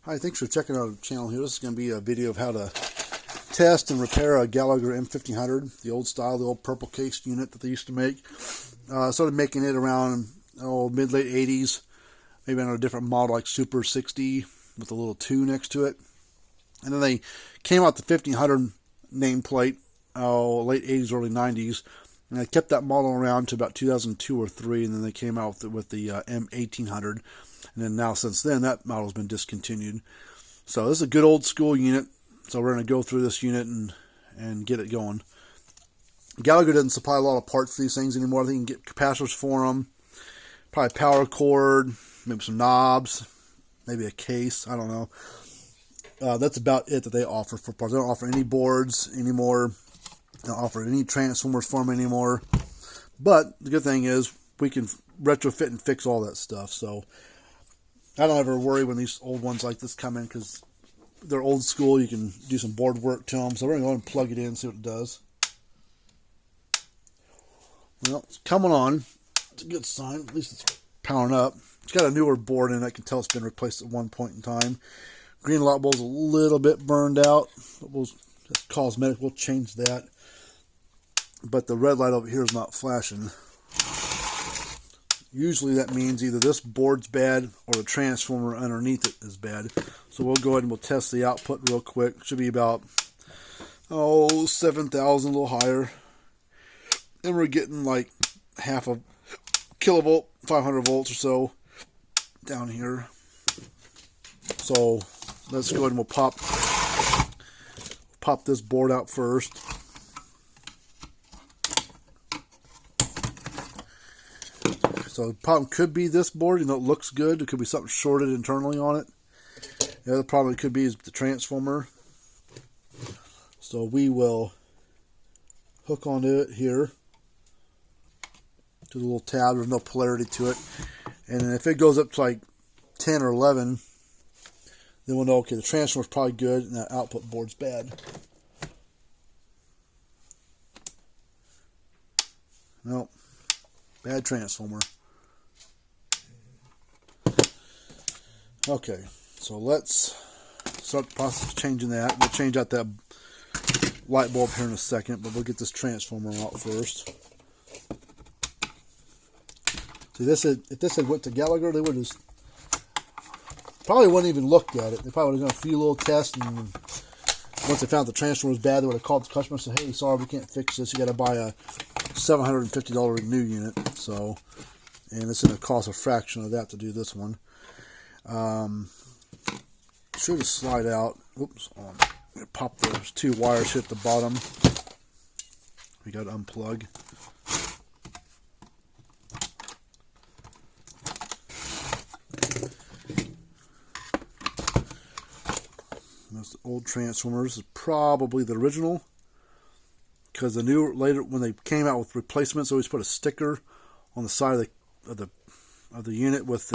Hi, thanks for checking out our channel here. This is going to be a video of how to test and repair a Gallagher M1500, the old style, the old purple cased unit that they used to make. Started making it around mid-late 80s, maybe on a different model like Super 60 with a little 2 next to it. And then they came out the 1500 nameplate, late 80s, early 90s. And they kept that model around to about 2002 or 3, and then they came out with the M1800. And then now, since then, that model's been discontinued. So this is a good old school unit. So we're going to go through this unit and get it going. Gallagher doesn't supply a lot of parts for these things anymore. I think you can get capacitors for them, probably power cord, maybe some knobs, maybe a case. I don't know. That's about it that they offer for parts. They don't offer any boards anymore. They don't offer any transformers for them anymore. But the good thing is we can retrofit and fix all that stuff. So I don't ever worry when these old ones like this come in because they're old school. You can do some board work to them. So we're going to go and plug it in and see what it does. Well, it's coming on. It's a good sign. At least it's powering up. It's got a newer board in it. I can tell it's been replaced at one point in time. Green light bulb's a little bit burned out. That's cosmetic. We'll change that. But the red light over here is not flashing. Usually that means either this board's bad or the transformer underneath it is bad. So we'll go ahead and we'll test the output real quick. Should be about 7,000, a little higher. And we're getting like half a kilovolt, 500 volts or so down here. So let's go ahead and we'll pop this board out first. So the problem could be this board, it looks good. There could be something shorted internally on it. The other problem it could be is the transformer. So we will hook onto it here to the little tab. There's no polarity to it. And then if it goes up to like 10 or 11, then we'll know, okay, the transformer's probably good and that output board's bad. Nope. Bad transformer. Okay, so let's start the process of changing that. We'll change out that light bulb here in a second, but we'll get this transformer out first. See, if this had went to Gallagher, they would have probably wouldn't even looked at it. They probably would have done a few little tests, and once they found the transformer was bad, they would have called the customer and said, "Hey, sorry, we can't fix this. You got to buy a $750 new unit." So, and it's going to cost a fraction of that to do this one. Should have slide out. Oops, pop those 2 wires here at the bottom. We got to unplug. That's the old transformers. This is probably the original, because the new later when they came out with replacements, they always put a sticker on the side of the unit with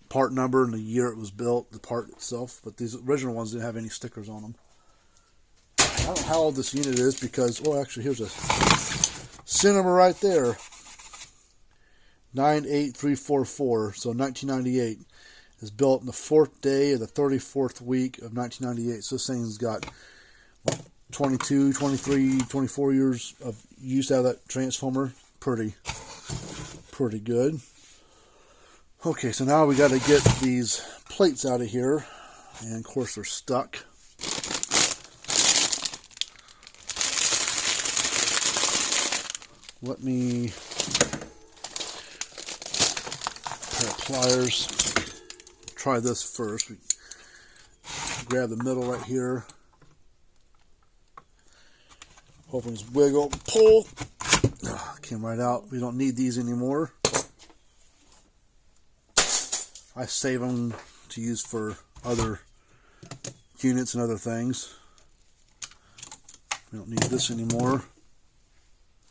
part number and the year it was built, the part itself. But these original ones didn't have any stickers on them. I don't know how old this unit is because, actually, here's a SIN number right there. 98344. So 1998. Is built in the 4th day of the 34th week of 1998. So this thing's got 22, 23, 24 years of use out of that transformer. Pretty good. Okay, so now we got to get these plates out of here, and of course they're stuck. Let me pair of pliers. Try this first. We grab the middle right here. Hoping it's wiggle, pull. Came right out. We don't need these anymore. I save them to use for other units and other things. We don't need this anymore.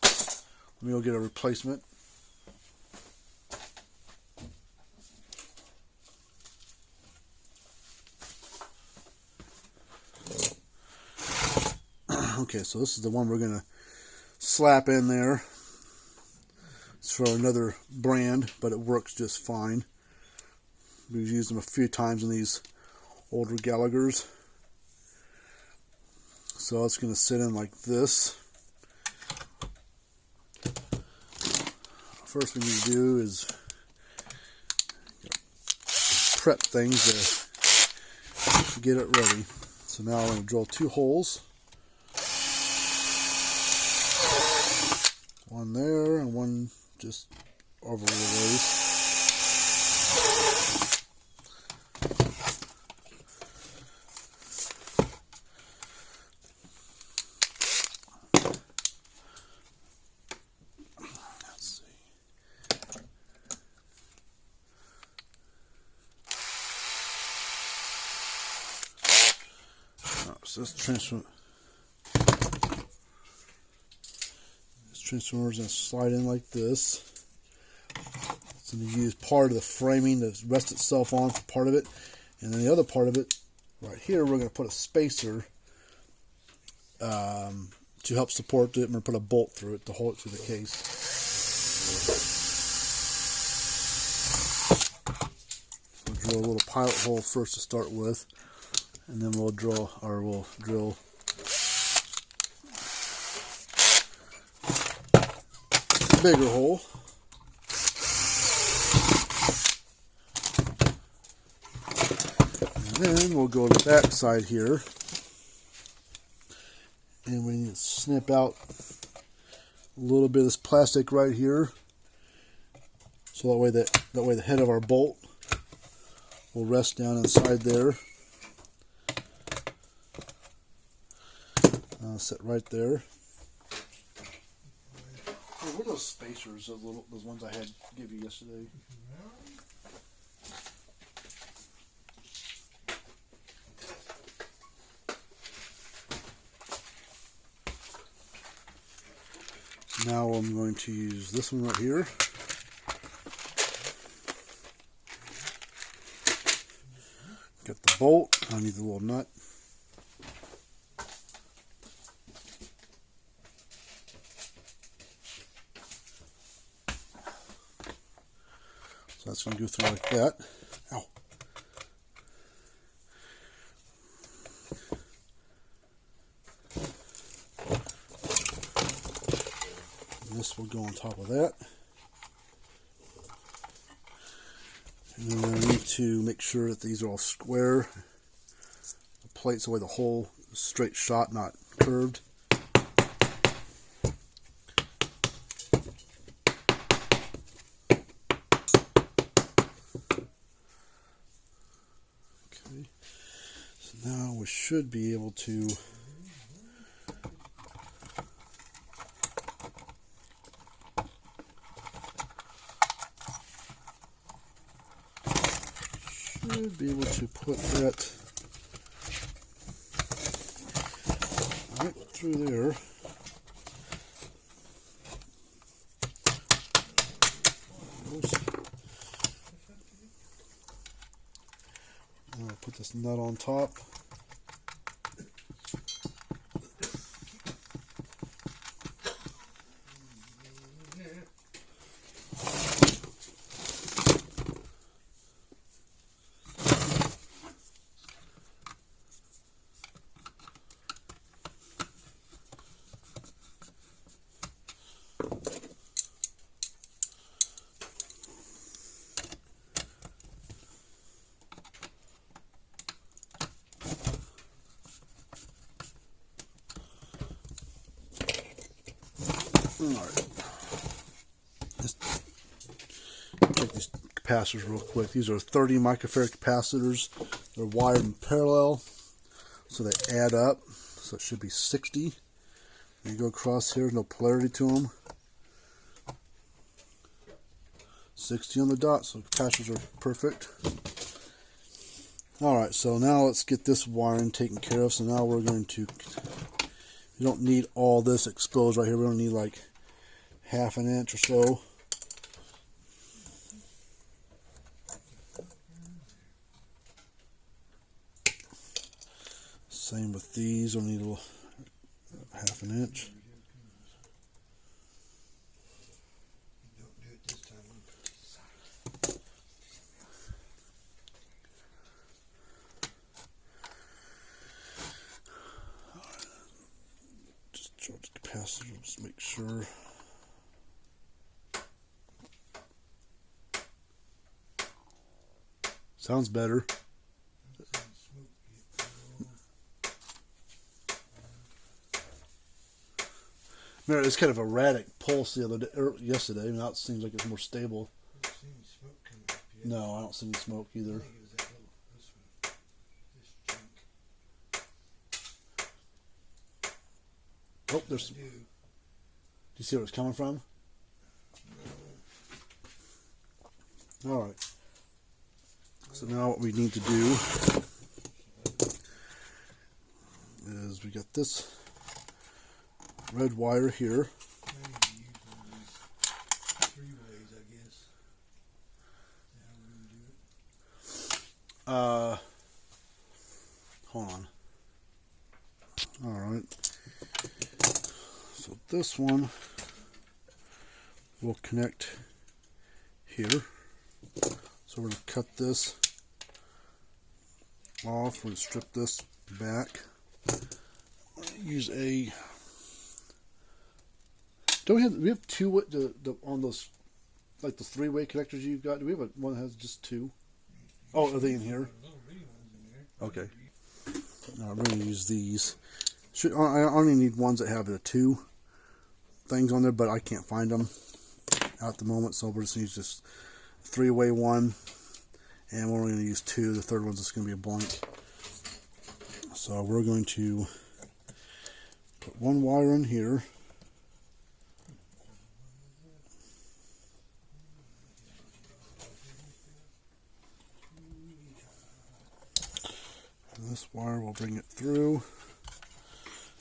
Let me go get a replacement. Okay, so this is the one we're going to slap in there. It's for another brand, but it works just fine. We've used them a few times in these older Gallaghers. So it's going to sit in like this. First thing you do is prep things to get it ready. So now I'm going to drill 2 holes. One there and one just over the waist. So this transformer is going to slide in like this. It's going to use part of the framing to rest itself on for part of it, and then the other part of it, right here, we're going to put a spacer to help support it. I'm going to put a bolt through it to hold it to the case. We'll drill a little pilot hole first to start with, and then we'll drill a bigger hole. And then we'll go to the back side here, and we need to snip out a little bit of this plastic right here, so that way the head of our bolt will rest down inside there. Sit right there. Hey, what are those spacers? Those ones I had give you yesterday. Now I'm going to use this one right here. Get the bolt. I need the little nut. So that's going to go through like that. Ow. This will go on top of that. And then I need to make sure that these are all square. The plates away the hole is straight shot, not curved. Okay. So now we should be able to put that right through there. I'll put this nut on top. Alright, just check these capacitors real quick. These are 30 microfarad capacitors. They're wired in parallel, so they add up. So it should be 60. You go across here, no polarity to them. 60 on the dot, so capacitors are perfect. Alright, so now let's get this wiring taken care of. So now we're going to, you don't need all this exposed right here. We don't need like half an inch or so. Same with these. We'll need a half an inch. So just make sure. Sounds better. Remember, it's kind of erratic pulse the other day, yesterday. Now it seems like it's more stable. I don't see any smoke coming up yet. No, I don't see any smoke either. I think it was that little, this junk. Oh, there's. Do you see where it's coming from? No. All right. So now what we need to do is we got this red wire here. Maybe use one of these 3-ways, I guess. Is that how we're going to do it? Hold on. All right. So this one will connect here. So we're going to cut this off. We're going to strip this back. Use a. Do we have two on those, like the 3-way connectors you've got? Do we have one that has just 2? Oh, are they in here? Okay. No, I'm going to use these. I only need ones that have the 2 things on there, but I can't find them at the moment, so we're just going to use this 3-way one, and we're only going to use 2. The third one's just going to be a blank. So we're going to put one wire in here. And this wire will bring it through.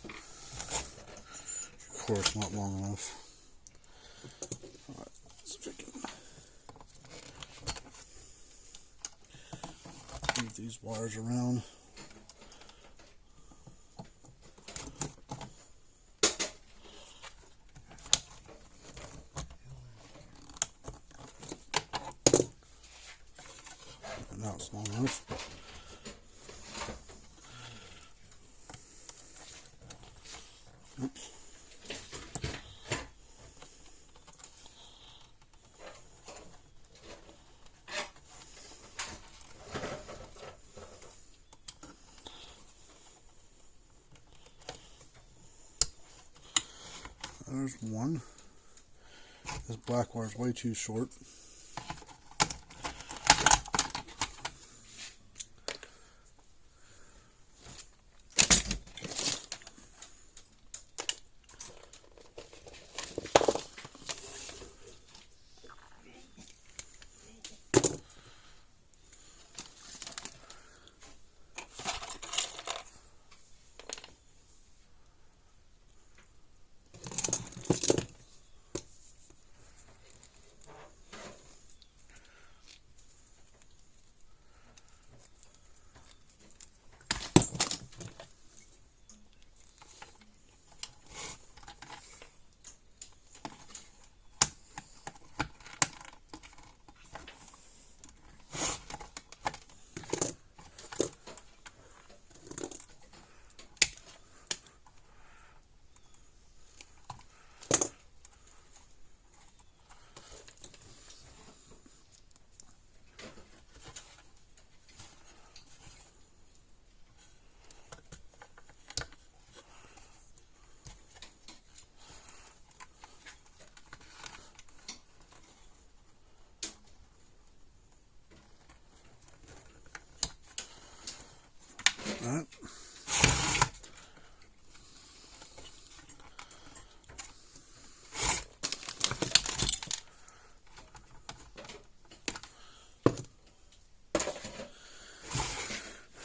Of course, not long enough. Alright, so if I can move these wires around. And now it's long enough. Oops. There's one. This black wire is way too short. That.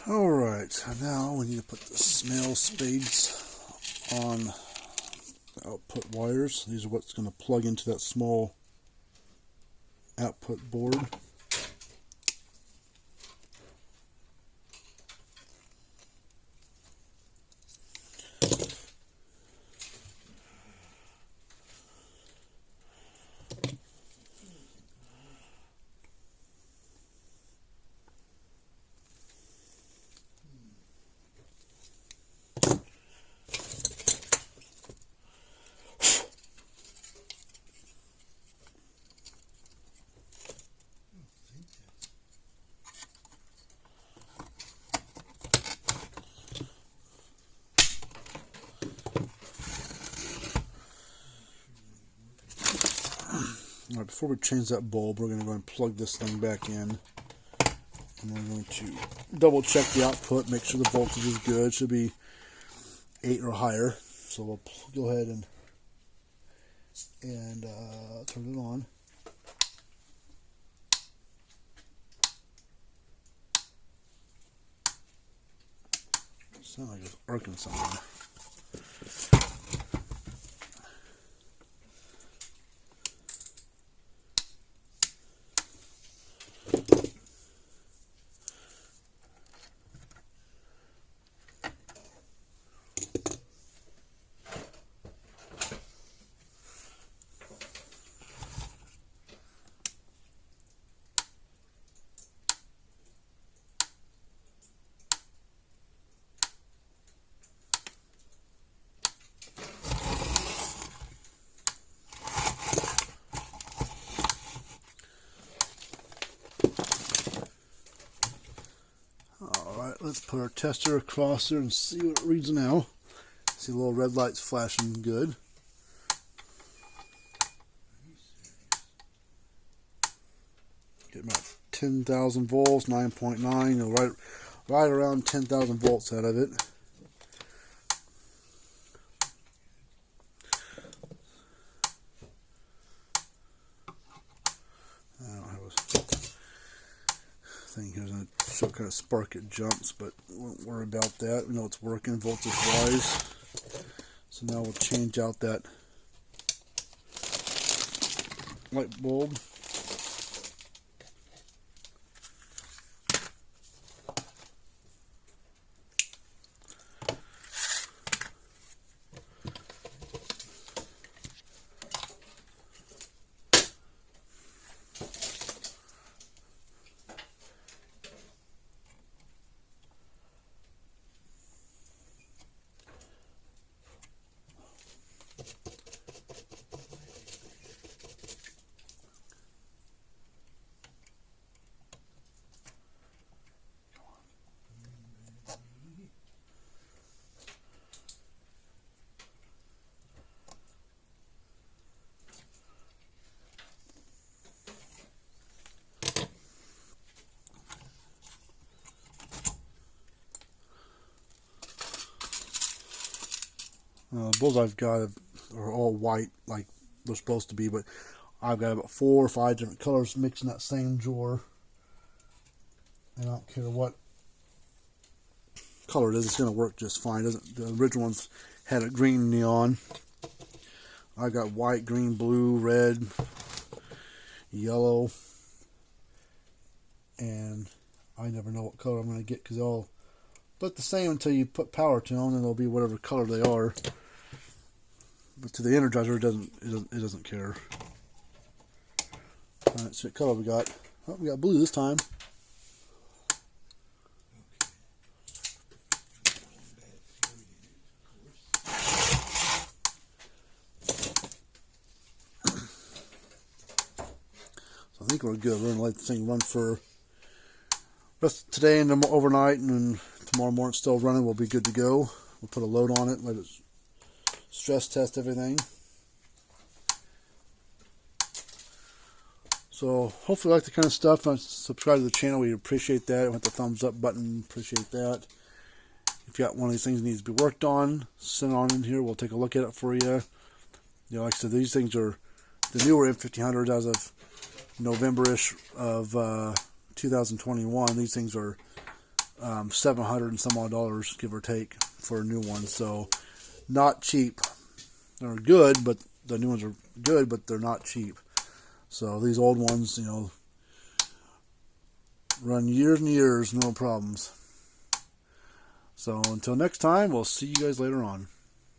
Alright, so now we need to put the snail spades on the output wires. These are what's going to plug into that small output board. Alright, before we change that bulb, we're going to go and plug this thing back in. And we're going to double check the output, make sure the voltage is good. Should be 8 or higher. So we'll go ahead and turn it on. Sounds like it's arcing something. Let's put our tester across there and see what it reads now. See the little red lights flashing good. Get about 10,000 volts, 9.9, you know, right around 10,000 volts out of it. I don't have a thing here to show kind of spark it jumps, but we won't worry about that. We know it's working voltage wise. So now we'll change out that light bulb. The bulbs I've got are all white like they're supposed to be, but I've got about 4 or 5 different colors mixed in that same drawer. And I don't care what color it is, it's going to work just fine. The original ones had a green neon. I've got white, green, blue, red, yellow, and I never know what color I'm going to get because they all look the same until you put power to them, and they'll be whatever color they are. But to the energizer, it doesn't care. All right, so what color we got? Oh, we got blue this time. So I think we're good. We're gonna let the thing run for rest of today and overnight, and then tomorrow morning still running. We'll be good to go. We'll put a load on it, let it stress test everything. So hopefully you like the kind of stuff. Subscribe to the channel. We appreciate that. Hit the thumbs up button. Appreciate that. If you got one of these things that needs to be worked on, send it on in here. We'll take a look at it for you. You know, like I said, these things are the newer M1500s as of November-ish of 2021. These things are $700 and some odd dollars, give or take, for a new one. So not cheap. They're good, but the new ones are good, but they're not cheap. So these old ones, you know, run years and years, no problems. So until next time, we'll see you guys later on.